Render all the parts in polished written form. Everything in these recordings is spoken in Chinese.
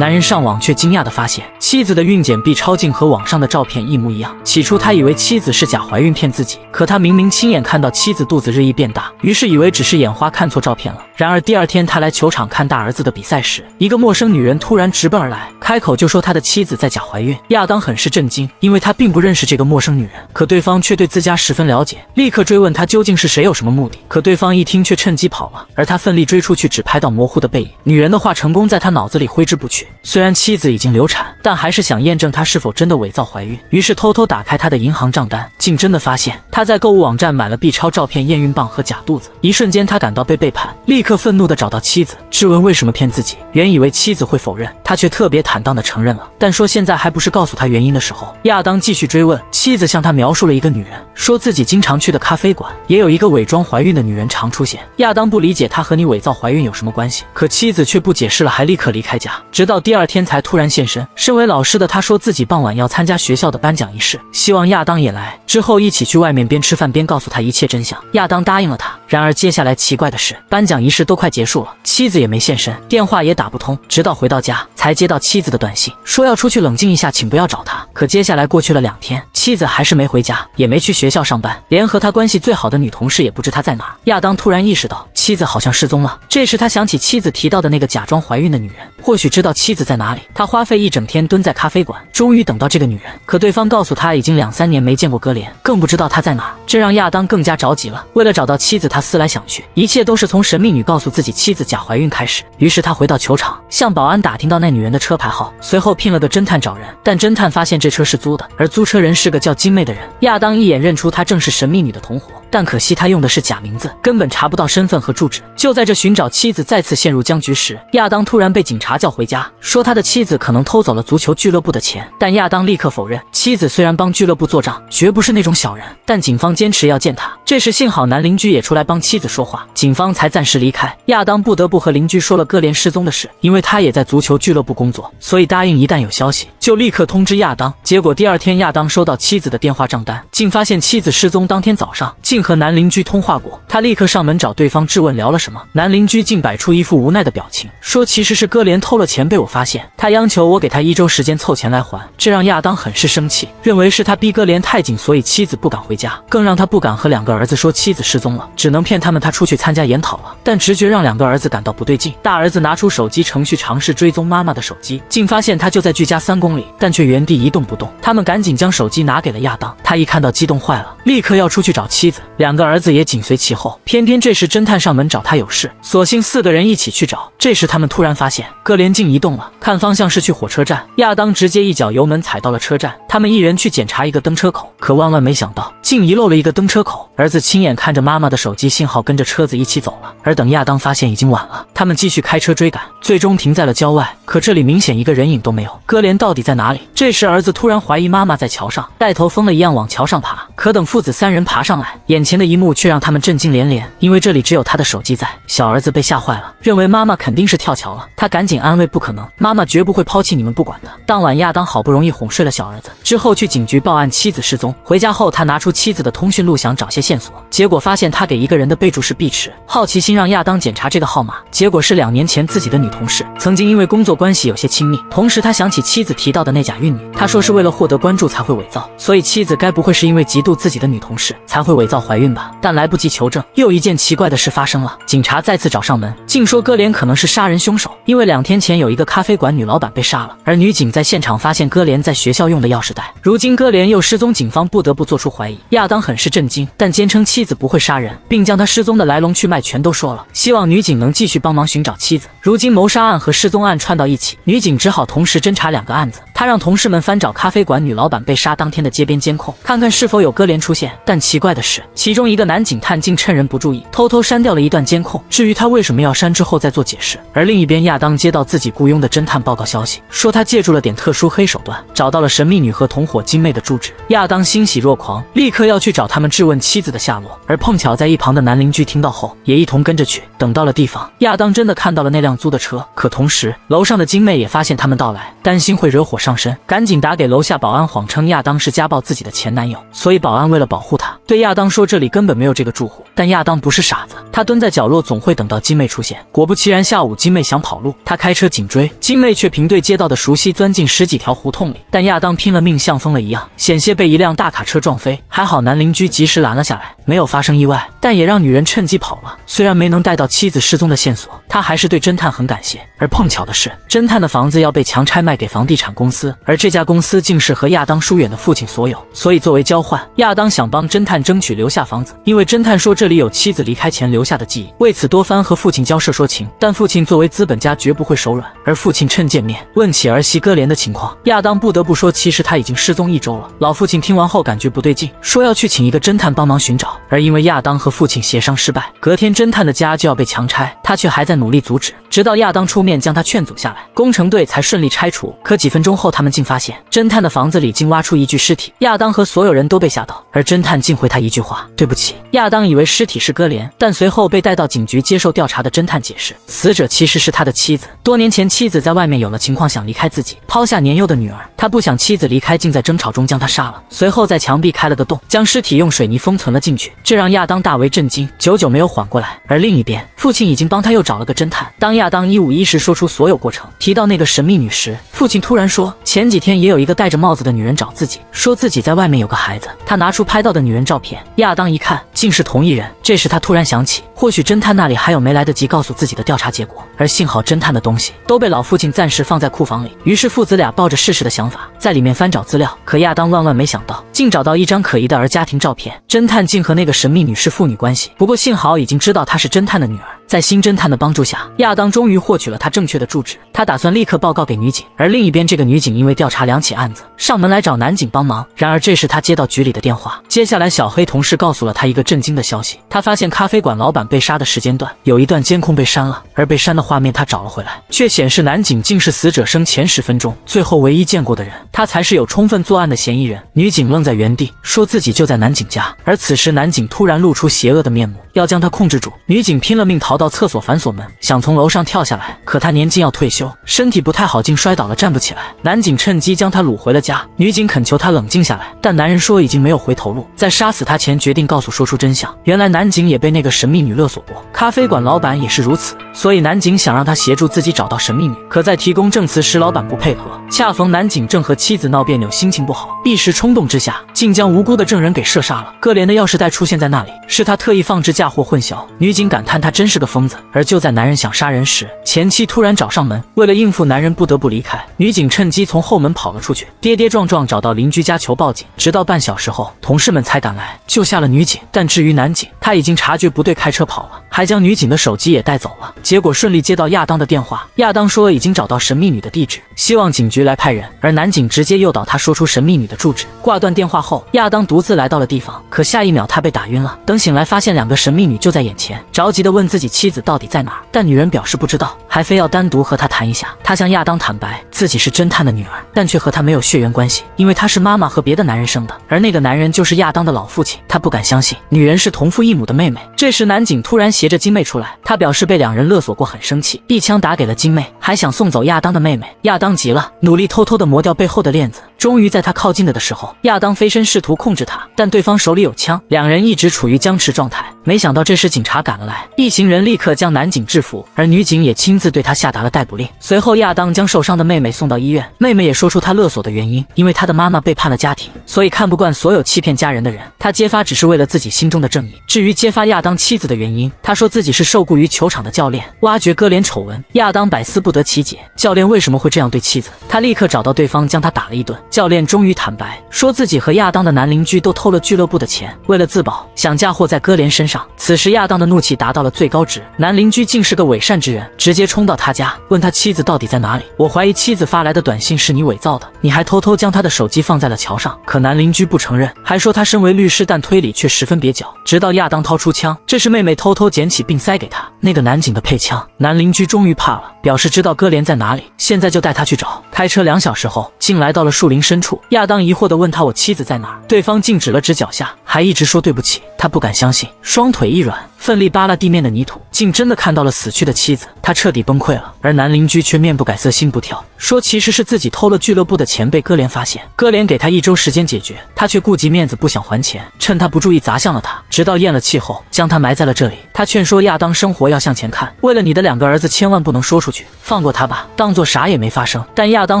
男人上网却惊讶地发现，妻子的孕检 B 超镜和网上的照片一模一样。起初他以为妻子是假怀孕骗自己，可他明明亲眼看到妻子肚子日益变大，于是以为只是眼花看错照片了。然而第二天他来球场看大儿子的比赛时，一个陌生女人突然直奔而来，开口就说他的妻子在假怀孕。亚当很是震惊，因为他并不认识这个陌生女人，可对方却对自家十分了解，立刻追问他究竟是谁，有什么目的。可对方一听却趁机跑了，而他奋力追出去，只拍到模糊的背影。女人的话成功在他脑子里挥之不去。虽然妻子已经流产，但还是想验证她是否真的伪造怀孕，于是偷偷打开她的银行账单，竟真的发现她在购物网站买了 B 超照片、验孕棒和假肚子。一瞬间他感到被背叛，立刻愤怒地找到妻子，质问为什么骗自己。原以为妻子会否认，他却特别坦荡地承认了，但说现在还不是告诉他原因的时候。亚当继续追问，妻子向他描述了一个女人，说自己经常去的咖啡馆也有一个伪装怀孕的女人常出现。亚当不理解她和你伪造怀孕有什么关系，可妻子却不解释了，还立刻离开家，直到第二天才突然现身。身为老师的他说自己傍晚要参加学校的颁奖仪式，希望亚当也来，之后一起去外面边吃饭边告诉他一切真相。亚当答应了他。然而接下来奇怪的是，颁奖仪式都快结束了，妻子也没现身，电话也打不通，直到回到家才接到妻子的短信，说要出去冷静一下，请不要找他。可接下来过去了2天，妻子还是没回家，也没去学校上班，连和他关系最好的女同事也不知他在哪。亚当突然意识到妻子好像失踪了，这时他想起妻子提到的那个假装怀孕的女人，或许知道妻子在哪里。他花费一整天蹲在咖啡馆，终于等到这个女人，可对方告诉他已经2-3年没见过哥连，更不知道她在哪，这让亚当更加着急了。为了找到妻子，他思来想去，一切都是从神秘女告诉自己妻子假怀孕开始。于是他回到球场，向保安打听到那女人的车牌号，随后聘了个侦探找人，但侦探发现这车是租的，而租车人是个叫金妹的人。亚当一眼认出她正是神秘女的同伙，但可惜她用的是假名字，根本查不到身份和住址。就在这寻找妻子再次陷入僵局时，亚当突然被警察叫回家，说他的妻子可能偷走了足球俱乐部的钱，但亚当立刻否认，妻子虽然帮俱乐部做账，绝不是那种小人，但警方坚持要见他。这时幸好男邻居也出来帮妻子说话，警方才暂时离开。亚当不得不和邻居说了哥连失踪的事，因为他也在足球俱乐部工作，所以答应一旦有消息就立刻通知亚当。结果第二天亚当收到妻子的电话账单，竟发现妻子失踪当天早上竟和男邻居通话过。他立刻上门找对方质问聊了什么，男邻居竟摆出一副无奈的表情，说其实是哥连偷了钱被我发现，他央求我给他1周时间凑钱来还。这让亚当很是生气，认为是他逼哥连太紧，所以妻子不敢回家，更让他不敢和2个儿子说妻子失踪了，只能骗他们他出去参加研讨了。但直觉让2个儿子感到不对劲，大儿子拿出手机程序尝试追踪妈妈的手机，竟发现她就在距家3公里，但却原地一动不动。他们赶紧将手机拿给了亚当，他一看到激动坏了，立刻要出去找妻子，2个儿子也紧随其后。偏偏这时侦探上门找他有事，索性4个人一起去找。这时他们突然发现哥连竟移动了，看方向是去火车站。亚当直接一脚油门踩到了车站，他们一人去检查一个登车口，可万万没想到竟遗漏了一个登车口。儿子亲眼看着妈妈的手机信号跟着车子一起走了，而等亚当发现已经晚了，他们继续开车追赶，最终停在了郊外，可这里明显一个人影都没有，哥连到底在哪里？这时儿子突然怀疑妈妈在桥上，带头疯了一样往桥上爬，可等父子3人爬上来，眼前的一幕却让他们震惊连连，因为这里只有他的手机在。小儿子被吓坏了，认为妈妈肯定是跳桥了，他赶紧安慰不可能，妈妈绝不会抛弃你们不管的。当晚亚当好不容易哄睡了小儿子，之后去警局报案妻子失踪。回家后他拿出妻子的通讯录想找些线索，结果发现他给一个人的备注是碧池，好奇心让亚当检查这个号码，结果是2年前自己的女同事，曾经因为工作关系有些亲密。同时他想起妻子提到的那假孕女，他说是为了获得关注才会伪造，所以妻子该不会是因为嫉妒自己的女同事才会伪造怀孕吧？但来不及求证，又一件奇怪的事发生了，警察再次找上门，竟说哥连可能是杀人凶手，因为2天前有一个咖啡馆女老板被杀了，而女警在现场发现哥连在学校用的钥匙袋，如今哥连又失踪，警方不得不做出怀疑。亚当很是震惊，但坚称妻子不会杀人，并将他失踪的来龙去脉全都说了，希望女警能继续帮忙寻找妻子。如今谋杀案和失踪案串到一起，女警只好同时侦查2个案子。他让同事们翻找咖啡馆女老板被杀当天的街边监控，看看是否有哥连出现，但奇怪的是，其中一个男警探竟趁人不注意偷偷删掉了一段监控，至于他为什么要删之后再做解释。而另一边亚当接到自己雇佣的侦探报告消息，说他借助了点特殊黑手段，找到了神秘女和和同伙金妹的住址。亚当欣喜若狂，立刻要去找他们质问妻子的下落。而碰巧在一旁的男邻居听到后，也一同跟着去。等到了地方，亚当真的看到了那辆租的车，可同时楼上的金妹也发现他们到来，担心会惹火上身，赶紧打给楼下保安，谎称亚当是家暴自己的前男友，所以保安为了保护他，对亚当说这里根本没有这个住户。但亚当不是傻子，他蹲在角落总会等到金妹出现。果不其然，下午金妹想跑路，他开车紧追，金妹却凭对街道的熟悉钻进10几条胡同里，但亚当拼了命像疯了一样，险些被一辆大卡车撞飞，还好男邻居及时拦了下来，没有发生意外，但也让女人趁机跑了。虽然没能带到妻子失踪的线索，他还是对侦探很感谢。而碰巧的是，侦探的房子要被强拆卖给房地产公司，而这家公司竟是和亚当疏远的父亲所有，所以作为交换，亚当想帮侦探争取留下房子，因为侦探说这里有妻子离开前留下的记忆，为此多番和父亲交涉说情，但父亲作为资本家绝不会手软。而父亲趁见面问起儿媳歌莲的情况，亚当不得不说其实他已经失踪1周了。老父亲听完后感觉不对劲，说要去请一个侦探帮忙寻找，而因为亚当和父亲协商失败，隔天侦探的家就要被强拆，他却还在努力阻止，直到亚当出面将他劝阻下来，工程队才顺利拆除。可几分钟后，他们竟发现侦探的房子里竟挖出一具尸体，亚当和所有人都被吓到，而侦探竟回他一句话：对不起。亚当以为尸体是歌莲，但随后被带到警局接受调查的侦探解释，死者其实是他的妻子。多年前妻子在外面有了情况，想离开自己，抛下年幼的女儿，他不想妻子离开，竟在争吵中将她杀了，随后在墙壁开了个洞，将尸体用水泥封存了进去，这让亚当大为震惊，久久没有缓过来。而另一边，父亲已经帮他又找了个侦探。当亚当一五一十说出所有过程，提到那个神秘女时，父亲突然说，前几天也有一个戴着帽子的女人找自己，说自己在外面有个孩子。他拿出拍到的女人照片，亚当一看，竟是同一人。这时他突然想起，或许侦探那里还有没来得及告诉自己的调查结果，而幸好侦探的东西都被老父亲暂时放在库房里。于是父子俩抱着试试的想法，在里面翻找资料。可亚当万万没想到，竟找到一张可疑的儿家庭照片，侦探竟和那个神秘女士父女关系。不过幸好已经知道她是侦探的女儿，在新侦探的帮助下，亚当终于获取了她正确的住址。他打算立刻报告给女警。而另一边，这个女警因为调查2起案子，上门来找男警帮忙。然而这时他接到局里的电话，接下来小黑同事告诉了他一个震惊的消息，他发现咖啡馆老板被杀的时间段有一段监控被删了，而被删的画面他找了回来，却显示男警竟是死者生前10分钟最后唯一见过的人，他才是有充分作案的嫌疑人。女警愣在原地，说自己就在男警家。而此时男警突然露出邪恶的面目，要将他控制住。女警拼了命逃到厕所反锁门，想从楼上跳下来，可他年近要退休，身体不太好，竟摔倒了站不起来。男警趁机将他掳回了家。女警恳求他冷静下来，但男人说已经没有回头路，在杀死他前决定说出真相。原来男警也被那个神秘女勒索过，咖啡馆老板也是如此，所以男警想让他协助自己找到神秘女。可在提供证词时，老板不配合，恰逢男警正和妻子闹别扭，心情不好，一时冲动之下，竟将无辜的证人给射杀了。歌莲的钥匙袋出现在那里，是他特意放置嫁祸混淆。女警感叹他真是个疯子。而就在男人想杀人时，前妻突然找上门，为了应付男人不得不离开，女警趁机从后门跑了出去，跌跌撞撞找到邻居家求报警，直到半小时后，同事们才赶来救下了女警。但至于男警，他已经察觉不对，开车跑了，还将女警的手机也带走了。结果顺利接到亚当的电话，亚当说已经找到神秘女的地址，希望警局来派人。而男警直接诱导他说出神秘女的住址。挂断电话后，亚当独自来到了地方，可下一秒他被打晕了。等醒来发现2个神秘女就在眼前，着急地问自己妻子到底在哪儿，但女人表示不知道，还非要单独和他谈一下。他向亚当坦白自己是侦探的女儿，但却和他没有血缘关系，因为他是妈妈和别的男人生的，而那个男人就是亚当的老父亲。他不敢相信女人是同父异母的妹妹。这时男警突然携着金妹出来，他表示被2人勒索过，很生气，一枪打给了金妹，还想送走亚当的妹妹。亚当急了，努力偷偷地磨掉背后的链子。终于在他靠近的时候，亚当飞身试图控制他，但对方手里有枪，2人一直处于僵持状态。没想到这时警察赶了来，一行人立刻将男警制服，而女警也亲自对他下达了逮捕令。随后亚当将受伤的妹妹送到医院，妹妹也说出她勒索的原因，因为她的妈妈背叛了家庭，所以看不惯所有欺骗家人的人，她揭发只是为了自己心中的正义。至于揭发亚当妻子的原因，她说自己是受雇于球场的教练，挖掘歌莲丑闻。亚当百思不得其解，教练为什么会这样对妻子？他立刻找到对方，将他打了一顿。教练终于坦白，说自己和亚当的男邻居都偷了俱乐部的钱，为了自保，想嫁祸在歌莲身上。此时亚当的怒气达到了最高值，男邻居竟是个伪善之人，直接冲到他家，问他妻子到底在哪里。我怀疑妻子发来的短信是你伪造的，你还偷偷将他的手机放在了桥上。可男邻居不承认，还说他身为律师，但推理却十分蹩脚。直到亚当掏出枪，这是妹妹偷偷捡起并塞给他，那个男警的配枪。男邻居终于怕了，表示知道歌莲在哪里，现在就带他去找。开车2小时后，竟来到了树林深处。亚当疑惑地问他：“我妻子在哪儿？”对方竟指了指脚下，还一直说对不起。他不敢相信，双腿一软，奋力扒拉地面的泥土，竟真的看到了死去的妻子。他彻底崩溃了。而男邻居却面不改色心不跳，说其实是自己偷了俱乐部的钱被哥连发现，哥连给他1周时间解决，他却顾及面子不想还钱，趁他不注意砸向了他，直到咽了气后将他埋在了这里。他劝说亚当生活要向前看，为了你的2个儿子千万不能说出去，放过他吧，当做啥也没发生。但亚当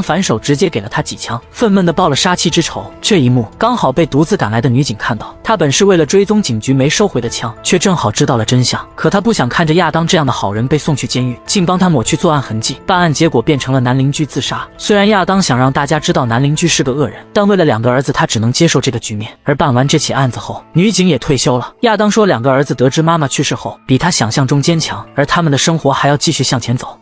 反手直接给了他几枪，愤懑地报了杀妻之仇。这一幕刚好被独自赶来的女警看到，她本是为了追踪警局没收回的枪，却正好知道了真相。可她不想看着亚当这样的好人被送去监狱，竟帮他抹去作案痕迹。办案结果变成了男邻居自杀。虽然亚当想让大家知道男邻居是个恶人，但为了2个儿子，他只能接受这个局面。而办完这起案子后，女警也退休了。亚当说，2个儿子得知妈妈去世后，比他想象中坚强，而他们的生活还要继续向前走。